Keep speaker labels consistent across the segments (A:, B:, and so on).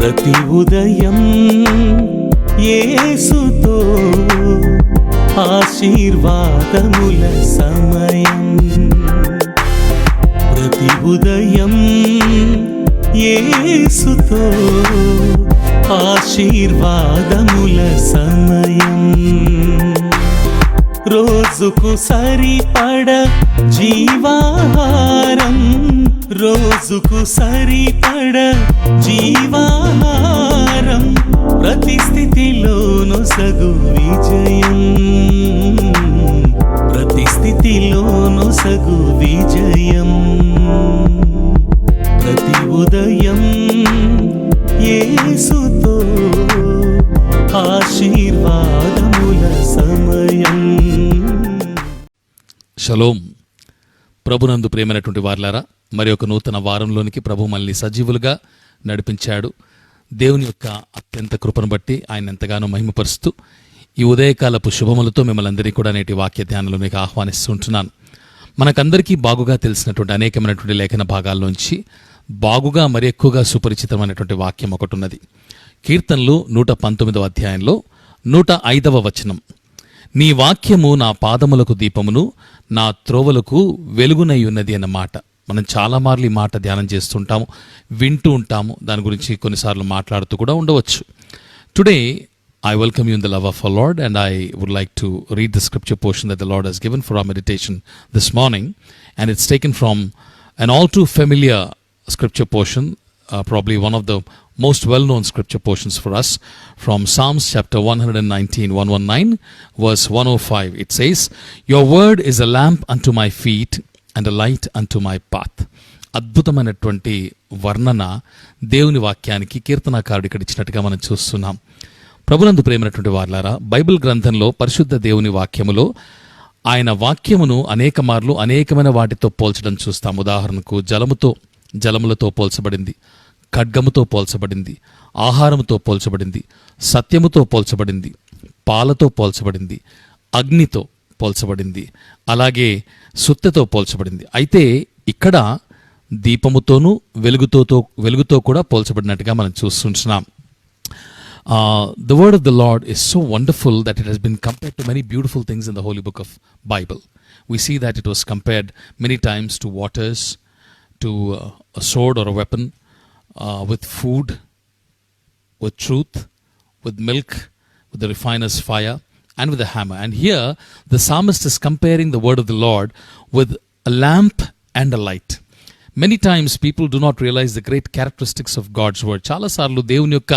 A: ప్రతి ఉదయం యేసుతో ఆశీర్వాదముల సమయం. ప్రతి ఉదయం యేసుతో ఆశీర్వాదముల సమయం. రోజుకు సరిపడ జీవాహారం, రోజుకు సరిపడ జీవాహారం, ప్రతి స్థితిలోను సగు విజయం, ప్రతి స్థితిలోను సగు విజయం. ప్రతి ఉదయం యేసుతో ఆశీర్వాదముల సమయం.
B: షలోం. ప్రభునందు ప్రియమైనటువంటి వారలారా, మరి ఒక నూతన వారంలోనికి ప్రభు మనల్ని సజీవులుగా నడిపించాడు. దేవుని యొక్క అత్యంత కృపను బట్టి ఆయన ఎంతగానో మహిమపరుస్తూ ఈ ఉదయకాలపు శుభములతో మిమ్మల్ని అందరినీ కూడా నేటి వాక్య ధ్యానంలోనికి ఆహ్వానిస్తుంటున్నాను. మనకందరికీ బాగుగా తెలిసినటువంటి అనేకమైనటువంటి లేఖన భాగాల్లోంచి బాగుగా మరి ఎక్కువగా సుపరిచితమైనటువంటి వాక్యం ఒకటి ఉన్నది. కీర్తనలు 119వ అధ్యాయంలో 105వ వచనం, నీ వాక్యము నా పాదములకు దీపమును నా త్రోవలకు వెలుగునై ఉన్నది అన్న మాట. మనం చాలా మార్లు ఈ మాట ధ్యానం చేస్తుంటాము, వింటూ ఉంటాము, దాని గురించి కొన్నిసార్లు మాట్లాడుతూ కూడా ఉండవచ్చు. Today I welcome you in the love of our Lord, and I would like to read the scripture portion that the Lord has given for our meditation this morning, and it's taken from an all too familiar scripture portion, probably one of the most well-known scripture portions for us, from Psalms chapter 119, verse 105. It says, your word is a lamp unto my feet and a light unto my path. అద్భుతమైనటువంటి వర్ణన దేవుని వాక్యానికి కీర్తనాకారుడు ఇక్కడ ఇచ్చినట్టుగా మనం చూస్తున్నాం. ప్రభునందు ప్రేమైనటువంటి వారలారా, బైబిల్ గ్రంథంలో పరిశుద్ధ దేవుని వాక్యములో ఆయన వాక్యమును అనేక మార్లు అనేకమైన వాటితో పోల్చడం చూస్తాం. ఉదాహరణకు జలములతో పోల్చబడింది, ఖడ్గముతో పోల్చబడింది, ఆహారముతో పోల్చబడింది, సత్యముతో పోల్చబడింది, పాలతో పోల్చబడింది, అగ్నితో పోల్చబడింది, అలాగే సుత్తెతో పోల్చబడింది. అయితే ఇక్కడ దీపముతోనూ వెలుగుతో కూడా పోల్చబడినట్టుగా మనం చూస్తున్నాం. The word of the Lord is so wonderful that it has been compared to many beautiful things in the holy book of Bible. We see that it was compared many times to waters, to a sword or a weapon, with food, with truth, with milk, with the refiner's fire, and with a hammer. And here the psalmist is comparing the word of the Lord with a lamp and a light. Many times people do not realize the great characteristics of God's word. చాలా సార్లు దేవుని యొక్క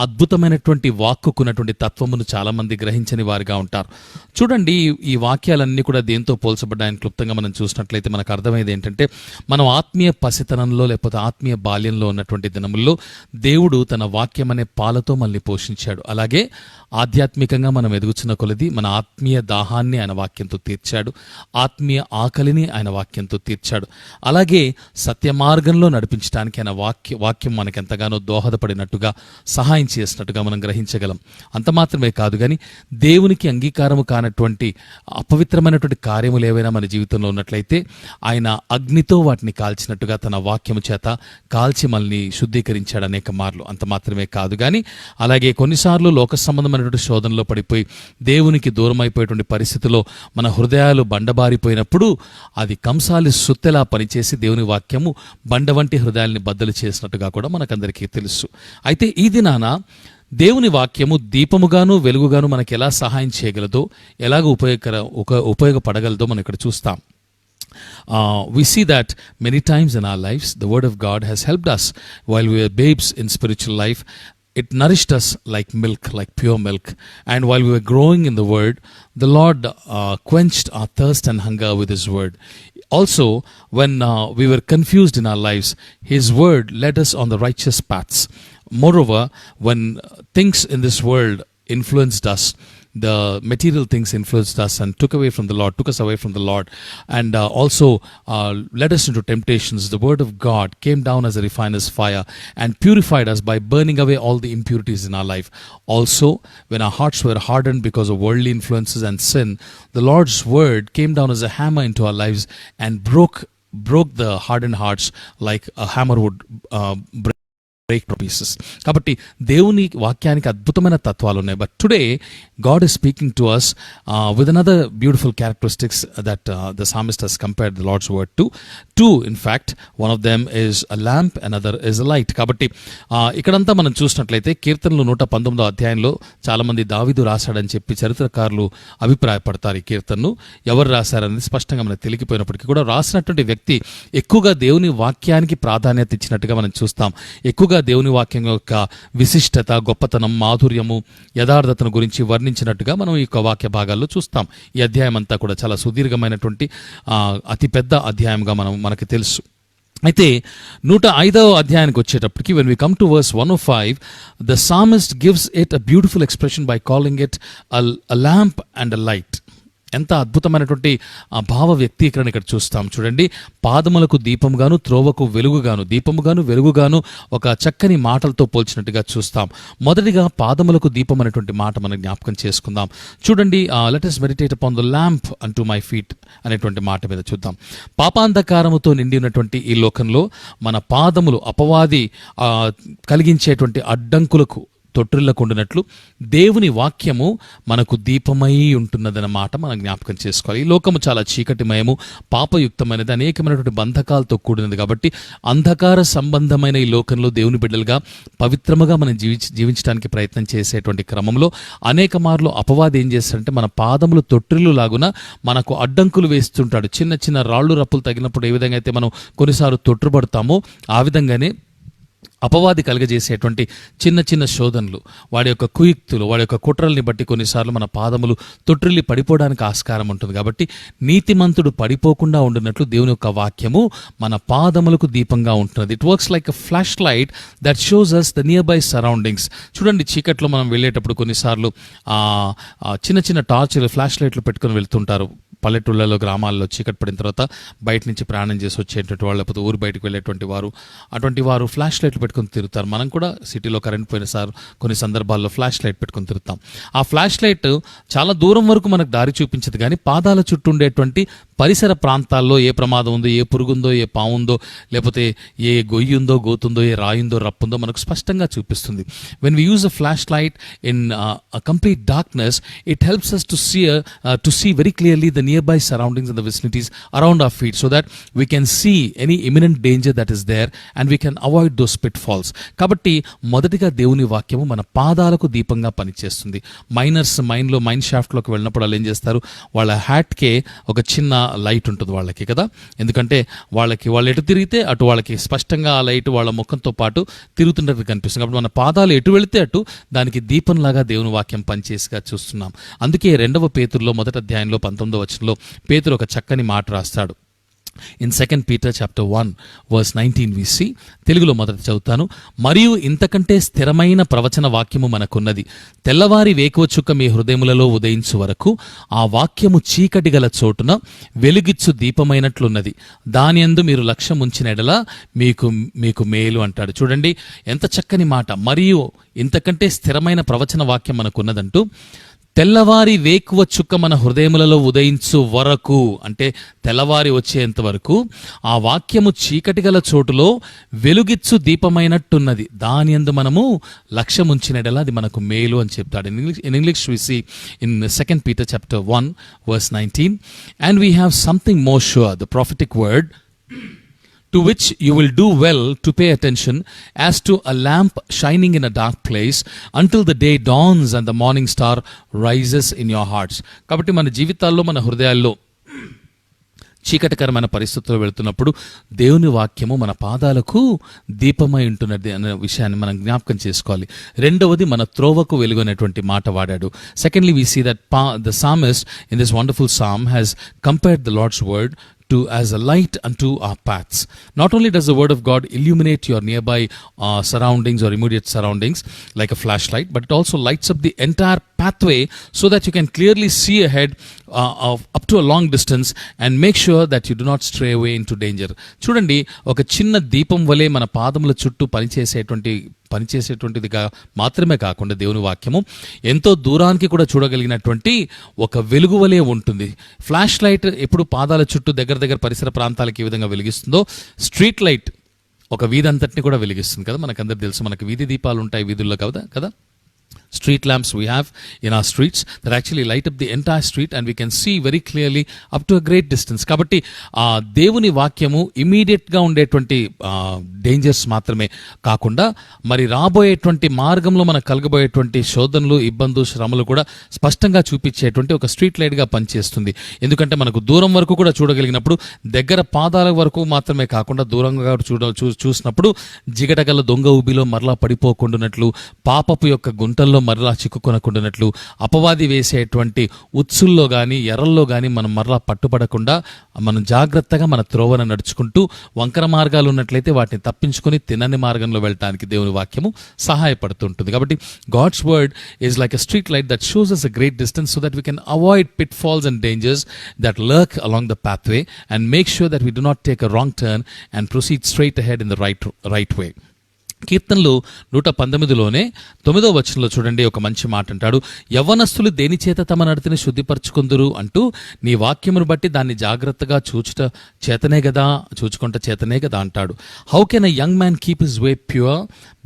B: అద్భుతమైనటువంటి వాక్కుకున్నటువంటి తత్వమును చాలా మంది గ్రహించని వారిగా ఉంటారు. చూడండి, ఈ వాక్యాలన్నీ కూడా దేంతో పోల్చబడ్డాయని క్లుప్తంగా మనం చూసినట్లయితే మనకు అర్థమయ్యేది ఏంటంటే, మనం ఆత్మీయ పసితనంలో లేకపోతే ఆత్మీయ బాల్యంలో ఉన్నటువంటి దినముల్లో దేవుడు తన వాక్యం అనే పాలతో మనల్ని పోషించాడు. అలాగే ఆధ్యాత్మికంగా మనం ఎదుగుచున్న కొలది మన ఆత్మీయ దాహాన్ని ఆయన వాక్యంతో తీర్చాడు, ఆత్మీయ ఆకలిని ఆయన వాక్యంతో తీర్చాడు. అలాగే సత్య మార్గంలో నడిపించడానికి ఆయన వాక్యం మనకు ఎంతగానో దోహదపడినట్టుగా సహాయం చేసినట్టుగా మనం గ్రహించగలం. అంత మాత్రమే కాదు, కానీ దేవునికి అంగీకారము కానటువంటి అపవిత్రమైనటువంటి కార్యములు ఏవైనా మన జీవితంలో ఉన్నట్లయితే ఆయన అగ్నితో వాటిని కాల్చినట్టుగా తన వాక్యము చేత కాల్చి మనల్ని శుద్ధీకరించాడు అనేక మార్లు. అంత మాత్రమే కాదు, కానీ అలాగే కొన్నిసార్లు లోక సంబంధమైనటువంటి శోధనలో పడిపోయి దేవునికి దూరం అయిపోయేటువంటి పరిస్థితిలో మన హృదయాలు బండబారిపోయినప్పుడు అది కంసాలి సుత్తెలా పనిచేసి దేవుని వాక్యము బండ వంటి హృదయాల్ని బద్దలు చేసినట్టుగా కూడా మనకందరికీ తెలుసు. అయితే ఈ దినాన దేవుని వాక్యము దీపముగాను వెలుగుగాను మనకి ఎలా సహాయం చేయగలదో, ఎలాగ ఉపయోగపడగలదో మనం ఇక్కడ చూస్తాం. We see that many times in our lives the word of God has helped us while we were babes in spiritual life. It nourished us like milk, like pure milk. And while we were growing in the word, the Lord quenched our thirst and hunger with his word. Also, when we were confused in our lives, his word led us on the righteous paths. Moreover, when things in this world influenced us, the material things influenced us and took us away from the Lord, and also led us into temptations, the word of God came down as a refiner's fire and purified us by burning away all the impurities in our life. Also, when our hearts were hardened because of worldly influences and sin, the Lord's word came down as a hammer into our lives and broke the hardened hearts like a hammer would break break pieces. కాబట్టి దేవుని వాక్యానికి అద్భుతమైన తత్వాలు ఉన్నాయి. But today God is speaking to us with another beautiful characteristics that the psalmist has compared the Lord's word to. Two, in fact, one of them is a lamp, another is a light. కాబట్టి ఇక్కడంతా మనం చూసినట్లయితే కీర్తనలు 119వ అధ్యాయంలో చాలా మంది దావీదు రాశాడని చెప్పి చరిత్రకారులు అభిప్రాయపడతారు. ఈ కీర్తనను ఎవరు రాశారనేది స్పష్టంగా మనకు తెలియకపోయినప్పటికీ కూడా రాసినటువంటి వ్యక్తి ఎక్కువగా దేవుని వాక్యానికి ప్రాధాన్యత ఇచ్చినట్టుగా మనం చూస్తాం. ఎక్కువగా దేవుని వాక్యం యొక్క విశిష్టత, గొప్పతనం, మాధుర్యము, యథార్థతను గురించి వర్ణించినట్టుగా మనం ఈ యొక్క వాక్య భాగాల్లో చూస్తాం. ఈ అధ్యాయం అంతా కూడా చాలా సుదీర్ఘమైనటువంటి అతిపెద్ద అధ్యాయంగా మనకి తెలుసు. అయితే 105వ అధ్యాయానికి వచ్చేటప్పటికి when we come to verse 105, the psalmist gives it a beautiful expression by calling it a lamp and a light. ఎంత అద్భుతమైనటువంటి భావ వ్యక్తీకరణ ఇక్కడ చూస్తాం. చూడండి, పాదములకు దీపముగాను, త్రోవకు వెలుగుగాను, దీపముగాను వెలుగుగాను ఒక చక్కని మాటలతో పోల్చినట్టుగా చూస్తాం. మొదటిగా పాదములకు దీపం అనేటువంటి మాట మనం జ్ఞాపకం చేసుకుందాం. చూడండి, let us meditate upon the lamp unto my feet అనేటువంటి మాట మీద చూద్దాం. పాపాంధకారముతో నిండి ఉన్నటువంటి ఈ లోకంలో మన పాదములు అపవాది కలిగించేటువంటి అడ్డంకులకు తొట్టిల్లకుండినట్లు దేవుని వాక్యము మనకు దీపమై ఉంటున్నదన్నమాట మనం జ్ఞాపకం చేసుకోవాలి. ఈ లోకము చాలా చీకటిమయము, పాపయుక్తమైనది, అనేకమైనటువంటి బంధకాలతో కూడినది. కాబట్టి అంధకార సంబంధమైన ఈ లోకంలో దేవుని బిడ్డలుగా పవిత్రముగా మనం జీవించడానికి ప్రయత్నం చేసేటువంటి క్రమంలో అనేక మార్లు అపవాది ఏం చేస్తాడంటే మన పాదములు తొట్టిల్లు లాగున మనకు అడ్డంకులు వేస్తుంటాడు. చిన్న చిన్న రాళ్ళు రప్పులు తగినప్పుడు ఏ విధంగా అయితే మనం కొన్నిసార్లు తొట్టుపడతామో ఆ విధంగానే అపవాది కలుగజేసేటువంటి చిన్న చిన్న శోధనలు, వాడి యొక్క కుయుక్తులు, వాడి యొక్క కుట్రల్ని బట్టి కొన్నిసార్లు మన పాదములు తొట్టిల్లి పడిపోవడానికి ఆస్కారం ఉంటుంది. కాబట్టి నీతిమంతుడు పడిపోకుండా ఉండినట్లు దేవుని యొక్క వాక్యము మన పాదములకు దీపంగా ఉంటున్నది. It works like a flash light that shows us the nearby surroundings. చూడండి, చీకట్లో మనం వెళ్ళేటప్పుడు కొన్నిసార్లు చిన్న చిన్న టార్చ్లు, ఫ్లాష్ లైట్లు పెట్టుకుని వెళ్తుంటారు. పల్లెటూళ్ళలో, గ్రామాల్లో చీకటి పడిన తర్వాత బయట నుంచి ప్రయాణం చేసి వచ్చేటువంటి వాళ్ళు, లేకపోతే ఊరు బయటకు వెళ్ళేటువంటి వారు, అటువంటి వారు ఫ్లాష్ లైట్లు పెట్టుకుని తిరుగుతారు. మనం కూడా సిటీలో కరెంట్ పోయిన కొన్ని సందర్భాల్లో ఫ్లాష్ లైట్ పెట్టుకుని తిరుగుతాం. ఆ ఫ్లాష్ లైట్ చాలా దూరం వరకు మనకు దారి చూపించదు, కానీ పాదాల చుట్టూ ఉండేటువంటి పరిసర ప్రాంతాల్లో ఏ ప్రమాదం ఉందో, ఏ పురుగుందో, ఏ పావుందో, లేకపోతే ఏ గొయ్యి ఉందో, గోతుందో, ఏ రాయుందో, రప్పుందో మనకు స్పష్టంగా చూపిస్తుంది. When we use a flash light in complete darkness, it helps us to see very clearly the nearby surroundings and the vicinities around our feet, so that we can see any imminent danger that is there and we can avoid those pitfalls. కాబట్టి మొదటిగా దేవుని వాక్యము మన పాదాలకు దీపంగా పనిచేస్తుంది. Miners mine షాఫ్ట్లోకి వెళ్ళినప్పుడు వాళ్ళు ఏం చేస్తారు, వాళ్ళ హ్యాట్కే ఒక చిన్న లైట్ ఉంటుంది వాళ్ళకి కదా, ఎందుకంటే వాళ్ళు ఎటు తిరిగితే అటు వాళ్ళకి స్పష్టంగా ఆ లైట్ వాళ్ళ ముఖంతో పాటు తిరుగుతున్నట్టు కనిపిస్తుంది. కాబట్టి మన పాదాలు ఎటు వెళితే అటు దానికి దీపంలాగా దేవుని వాక్యం పనిచేసిగా చూస్తున్నాం. అందుకే 2వ పేతురులో 1వ అధ్యాయంలో 19వ వచనంలో పేతురు ఒక చక్కని మాట రాస్తాడు. In 2 Peter chapter 1 verse 19 we see, తెలుగులో మొదట చదువుతాను. మరియు ఇంతకంటే స్థిరమైన ప్రవచన వాక్యము మనకున్నది, తెల్లవారి వేకువ చుక్క మీ హృదయములలో ఉదయించు వరకు ఆ వాక్యము చీకటి గల చోటున వెలుగిచ్చు దీపమైనట్లున్నది, దాని యందు మీరు లక్ష్యం ఉంచిన ఎడల మీకు మేలు అంటాడు. చూడండి ఎంత చక్కని మాట. మరియు ఇంతకంటే స్థిరమైన ప్రవచన వాక్యం మనకున్నదంటూ తెల్లవారి వేకువ చుక్క మన హృదయములలో ఉదయించు వరకు, అంటే తెల్లవారి వచ్చేంత వరకు ఆ వాక్యము చీకటి గల చోటులో వెలుగిచ్చు దీపమైనట్టున్నది, దాని యందు మనము లక్ష్యముంచినడలా అది మనకు మేలు అని చెప్తాడు. In English we see in 2 Peter chapter 1 verse 19, and we have something more sure, the prophetic word, to which you will do well to pay attention, as to a lamp shining in a dark place until the day dawns and the morning star rises in your hearts. కాబట్టి మన జీవితాల్లో, మన హృదయాల్లో చీకటికరమైన పరిస్థితుల్లో వెళుతున్నప్పుడు దేవుని వాక్యము మన పాదాలకు దీపమై ఉంటున్నది అనే విషయాన్ని మనం జ్ఞాపకం చేసుకోవాలి. రెండవది, మన త్రోవకు వెలుగు అనేటువంటి మాట వాడాడు. Secondly, we see that the psalmist in this wonderful psalm has compared the Lord's word as a light unto our paths. Not only does the word of God illuminate your nearby surroundings or immediate surroundings like a flashlight, but it also lights up the entire pathway so that you can clearly see ahead up to a long distance and make sure that you do not stray away into danger. చూడండి, ఒక చిన్న దీపం వలె మన పాదముల చుట్టూ పనిచేసేటువంటిదిగా మాత్రమే కాకుండా దేవుని వాక్యము ఎంతో దూరానికి కూడా చూడగలిగినటువంటి ఒక వెలుగు వలె ఉంటుంది. ఫ్లాష్ లైట్ ఎప్పుడు పాదాల చుట్టూ దగ్గర పరిసర ప్రాంతాలకు ఏ విధంగా వెలిగిస్తుందో, స్ట్రీట్ లైట్ ఒక వీధి అంతటిని కూడా వెలిగిస్తుంది కదా. మనకందరూ తెలుసు, మనకు వీధి దీపాలు ఉంటాయి వీధుల్లో కదా. Street lamps we have in our streets that actually light up the entire street and we can see very clearly up to a great distance. కాబట్టి ఆ దేవుని వాక్యము ఇమీడియట్గా ఉండేటువంటి డేంజర్స్ మాత్రమే కాకుండా మరి రాబోయేటువంటి మార్గంలో మనకు కలగబోయేటువంటి శోధనలు, ఇబ్బందులు, శ్రమలు కూడా స్పష్టంగా చూపించేటువంటి ఒక స్ట్రీట్ లైట్గా పనిచేస్తుంది. ఎందుకంటే మనకు దూరం వరకు కూడా చూడగలిగినప్పుడు, దగ్గర పాదాల వరకు మాత్రమే కాకుండా దూరంగా చూసినప్పుడు జిగటగల దొంగ ఊబిలో మరలా పడిపోకుండానట్లు, పాపపు యొక్క గుంటల్లో మరలా చిక్కుకొనకుండానట్లు, అపవాది వేసేటువంటి ఉత్సుల్లో కానీ ఎర్రల్లో కానీ మనం మరలా పట్టుబడకుండా మనం జాగ్రత్తగా మన త్రోవన నడుచుకుంటూ వంకర మార్గాలు ఉన్నట్లయితే వాటిని తప్పించుకొని తినని మార్గంలో వెళ్ళడానికి దేవుని వాక్యము సహాయపడుతుంటుంది. కాబట్టి God's word is like a street light that shows us a great distance so that we can avoid pitfalls and dangers that lurk along the pathway and make sure that we do not take a wrong turn and proceed straight ahead in the right way. కీర్తనలు 119లోనే 9వ వచనంలో చూడండి, ఒక మంచి మాట అంటాడు, యవ్వనస్తులు దేని చేత తమ నడతని శుద్ధిపరచుకుందురు అంటూ, నీ వాక్యమును బట్టి దాన్ని జాగ్రత్తగా చూచుకుంట చేతనే కదా అంటాడు. How can a young man keep his way pure?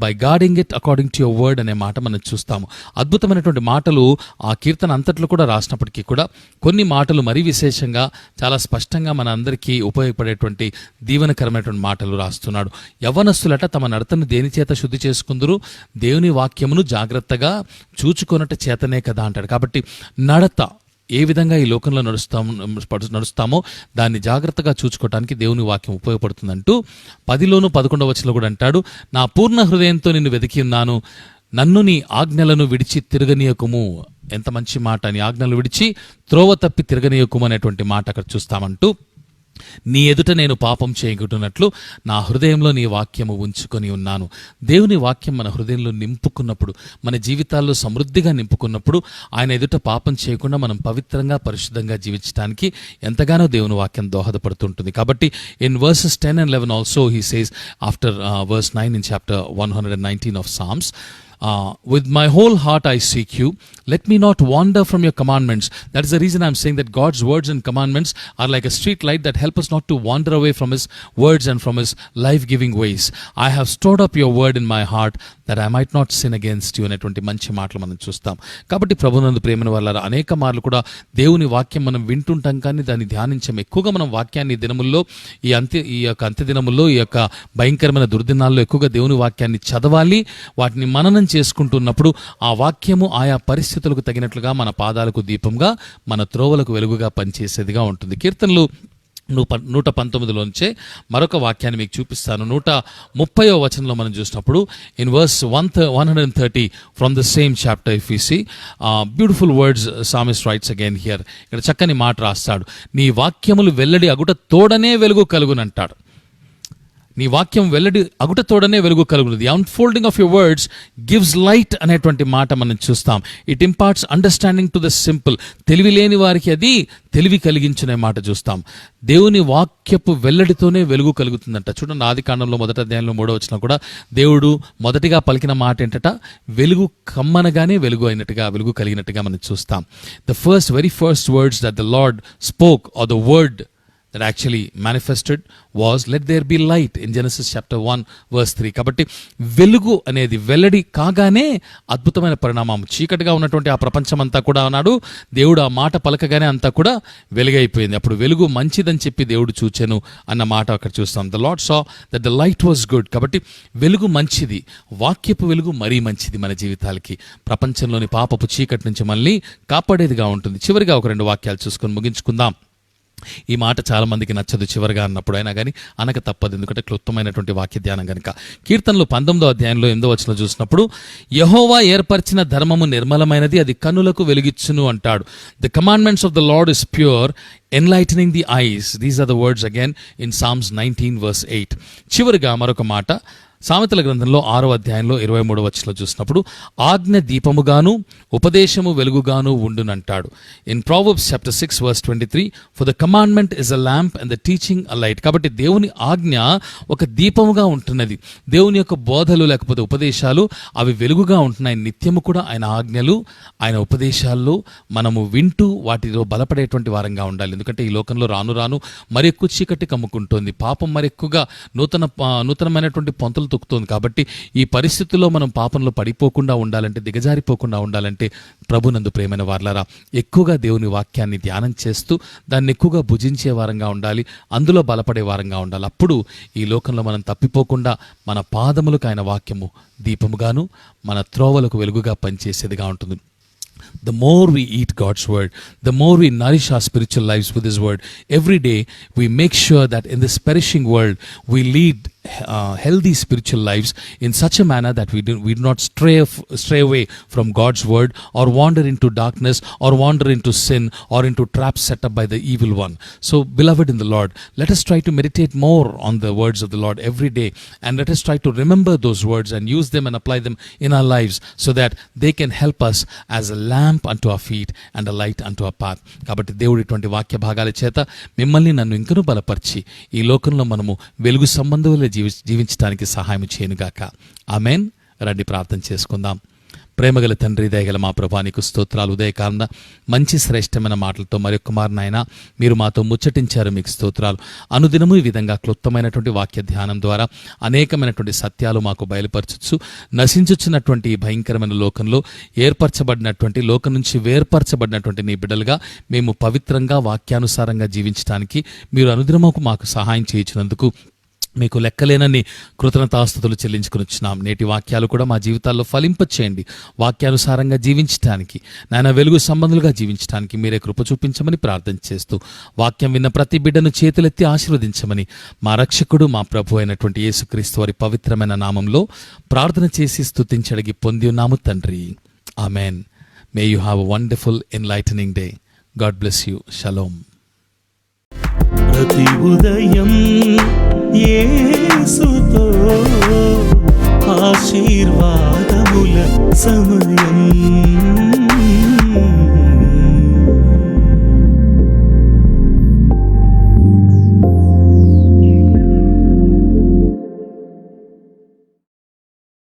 B: By guarding it according to your word అనే మాట మనం చూస్తాము. అద్భుతమైనటువంటి మాటలు ఆ కీర్తన అంతట్లో కూడా రాసినప్పటికీ కూడా కొన్ని మాటలు మరీ విశేషంగా చాలా స్పష్టంగా మన అందరికీ ఉపయోగపడేటువంటి దీవెనకరమైనటువంటి మాటలు రాస్తున్నాడు. యవ్వనస్తులట తమ నడతను దేని చేత శుద్ధి చేసుకుందరు? దేవుని వాక్యమును జాగ్రత్తగా చేతనే కదా అంటాడు. కాబట్టి నడత ఏ విధంగా ఈ లోకంలో నడుస్తామో దాన్ని జాగ్రత్తగా చూసుకోవడానికి దేవుని వాక్యం ఉపయోగపడుతుందంటూ 10లోను 11వ వచనంలో కూడా అంటాడు, నా పూర్ణ హృదయంతో నిన్ను వెతికి ఉన్నాను, నన్ను నీ ఆజ్ఞలను విడిచి తిరగనీయకుము. ఎంత మంచి మాట! నీ ఆజ్ఞలు విడిచి త్రోవ తప్పి తిరగనీయకుము అనేటువంటి మాట అక్కడ చూస్తామంటూ, నీ ఎదుట నేను పాపం చేయకుంటున్నట్లు నా హృదయంలో నీ వాక్యము ఉంచుకొని ఉన్నాను. దేవుని వాక్యం మన హృదయంలో నింపుకున్నప్పుడు, మన జీవితాల్లో సమృద్ధిగా నింపుకున్నప్పుడు, ఆయన ఎదుట పాపం చేయకుండా మనం పవిత్రంగా, పరిశుద్ధంగా జీవించడానికి ఎంతగానో దేవుని వాక్యం దోహదపడుతుంటుంది. కాబట్టి in verses 10 and 11 also he says after verse 9 in chapter 119 of Psalms, with my whole heart I seek you, let me not wander from your commandments. That is the reason I'm saying that God's words and commandments are like a street light that help us not to wander away from his words and from his life-giving ways. I have stored up your word in my heart that I might not sin against you అనేటువంటి మంచి మాటలు మనం చూస్తాం. కాబట్టి ప్రభునందు ప్రేమైన వాళ్ళ అనేక మార్లు కూడా దేవుని వాక్యం మనం వింటుంటాం, కానీ దాన్ని ధ్యానించాం. ఎక్కువగా మనం వాక్యాన్ని దినముల్లో, ఈ యొక్క అంత్య దినముల్లో, ఈ యొక్క భయంకరమైన దుర్దినాల్లో ఎక్కువగా దేవుని వాక్యాన్ని చదవాలి. వాటిని మననం చేసుకుంటున్నప్పుడు ఆ వాక్యము ఆయా పరిస్థితులకు తగినట్లుగా మన పాదాలకు దీపంగా, మన త్రోవలకు వెలుగుగా పనిచేసేదిగా ఉంటుంది. కీర్తనలు 119లోంచే మరొక వాక్యాన్ని మీకు చూపిస్తాను. 130వ వచనంలో మనం చూసినప్పుడు in verse 130 from the same chapter if we see beautiful words psalmist writes again here. ఇక్కడ చక్కని మాట రాస్తాడు, నీ వాక్యములు వెల్లడి అగుట తోడనే వెలుగు కలుగునంటాడు. నీ వాక్యం వెల్లడి అగుట తోడనే వెలుగు కలుగును. The unfolding of your words gives light అనేటువంటి మాట మనం చూస్తాం. It imparts understanding to the simple. తెలివి లేని వారికి అది తెలివి కలిగించునే మాట చూస్తాం. దేవుని వాక్యపు వెల్లడితోనే వెలుగు కలుగుతుందంట. చూడండి, ఆదికాండంలో 1వ అధ్యాయంలో 3వ వచనం కూడా దేవుడు మొదటిగా పలికిన మాట ఏంటట, వెలుగు కమ్మనగానే వెలుగు అయినట్టుగా, వెలుగు కలిగినట్టుగా మనం చూస్తాం. The very first words that the Lord spoke are the word that actually manifested was let there be light in Genesis chapter 1 verse 3. కాబట్టి వెలుగు అనేది వెల్లడి కాగానే అద్భుతమైన పరిణామం. చీకటిగా ఉన్నటువంటి ఆ ప్రపంచం అంతా కూడా అన్నాడు, దేవుడు ఆ మాట పలకగానే అంతా కూడా వెలుగైపోయింది. అప్పుడు వెలుగు మంచిదని చెప్పి దేవుడు చూచెను అన్న మాట అక్కడ చూస్తాం. the Lord saw that the light was good. కాబట్టి వెలుగు మంచిది, వాక్యపు వెలుగు మరీ మంచిది మన జీవితాలకి. ప్రపంచంలోని పాపపు చీకటి నుంచి మనల్ని కాపాడేదిగా ఉంటుంది. చివరిగా ఒక 2 వాక్యాలు చూసుకొని ముగించుకుందాం. ఈ మాట చాలా మందికి నచ్చదు చివరిగా అన్నప్పుడు, అయినా కానీ అనక తప్పదు, ఎందుకంటే క్లుప్తమైనటువంటి వాక్య ధ్యానం కనుక. కీర్తనలు 19వ అధ్యాయంలో 8వ వచనంలో చూసినప్పుడు, యెహోవా ఏర్పరిచిన ధర్మము నిర్మలమైనది, అది కన్నులకు వెలుగిచ్చును అంటాడు. The commandments of the lord is pure, enlightening the eyes. These are the words again in Psalms 19 verse 8. చివరిగా మరొక మాట సామెతల గ్రంథంలో 6వ అధ్యాయంలో 23వ వచనంలో చూసినప్పుడు ఆజ్ఞ దీపముగాను ఉపదేశము వెలుగుగాను ఉండునంటాడు. In Proverbs chapter 6 verse 23, for the commandment is a lamp and the teaching a light. కాబట్టి దేవుని ఆజ్ఞ ఒక దీపముగా ఉంటున్నది. దేవుని యొక్క బోధలు లేకపోతే ఉపదేశాలు అవి వెలుగుగా ఉంటున్నాయి. నిత్యము కూడా ఆయన ఆజ్ఞలు ఆయన ఉపదేశాల్లో మనము వింటూ వాటిలో బలపడేటువంటి వారంగా ఉండాలి. ఎందుకంటే ఈ లోకంలో రాను రాను మరి ఎక్కువ చీకటి కమ్ముకుంటోంది. పాపం మరి ఎక్కువగా నూతనమైనటువంటి పొంతలు తొక్కుతోంది. కాబట్టి ఈ పరిస్థితుల్లో మనం పాపంలో పడిపోకుండా ఉండాలంటే, దిగజారిపోకుండా ఉండాలంటే ప్రభునందు ప్రియమైన వారలారా ఎక్కువగా దేవుని వాక్యాన్ని ధ్యానం చేస్తూ దాన్ని ఎక్కువగా భుజించే వారంగా ఉండాలి. అందులో బలపడే వారంగా ఉండాలి. అప్పుడు ఈ లోకంలో మనం తప్పిపోకుండా మన పాదములకు ఆయన వాక్యము దీపముగాను మన త్రోవలకు వెలుగుగా పనిచేసేదిగా ఉంటుంది. The more we eat God's word, the more we nourish our spiritual lives with His word. Every day we make sure that in this perishing world we lead healthy spiritual lives in such a manner that we do not stray away from God's word or wander into darkness or wander into sin or into traps set up by the evil one. So beloved in the Lord, let us try to meditate more on the words of the Lord every day, and let us try to remember those words and use them and apply them in our lives so that they can help us as a lamp unto our feet and a light unto our path. కాబట్టి దేవుడి ఇటువంటి వాక్య భాగాల చేత మిమ్మల్ని నన్ను ఇంకనూ బలపరిచి ఈ లోకంలో మనము వెలుగు సంబంధులే జీవించడానికి సహాయం చేయనుగాక. ఆమేన్. రండి ప్రార్థన చేసుకుందాం. ప్రేమగల తండ్రి, దయగల మా ప్రభా, నీకు స్తోత్రాలు. ఉదయకాలన మంచి శ్రేష్టమైన మాటలతో మరొక మారినైనా మీరు మాతో ముచ్చటించారు, మీకు స్తోత్రాలు. అనుదినము ఈ విధంగా క్లుప్తమైనటువంటి వాక్య ధ్యానం ద్వారా అనేకమైనటువంటి సత్యాలు మాకు బయలుపరచచ్చు. నశించుచున్నటువంటి ఈ భయంకరమైన లోకంలో ఏర్పరచబడినటువంటి, లోకం నుంచి వేర్పరచబడినటువంటి నీ బిడ్డలుగా మేము పవిత్రంగా వాక్యానుసారంగా జీవించడానికి మీరు అనుదినము మాకు సహాయం చేయించినందుకు మీకు లెక్కలేనన్ని కృతజ్ఞతాస్తుతులు చెల్లించుకునిచ్చున్నాం. నేటి వాక్యాలు కూడా మా జీవితాల్లో ఫలింపచేయండి. వాక్యానుసారంగా జీవించడానికి, నాయన వెలుగు సంబంధులుగా జీవించడానికి మీరే కృప చూపించమని ప్రార్థన చేస్తూ వాక్యం విన్న ప్రతి బిడ్డను చేతులెత్తి ఆశీర్వదించమని మా రక్షకుడు మా ప్రభు అయినటువంటి యేసుక్రీస్తు వారి పవిత్రమైన నామంలో ప్రార్థన చేసి స్తుతించడిగి పొంది ఉన్నాము తండ్రి. Amen. May you have a wonderful enlightening day. God bless you. Shalom.
A: ప్రతి ఉదయం యేసుతో ఆశీర్వాదముల సమయం.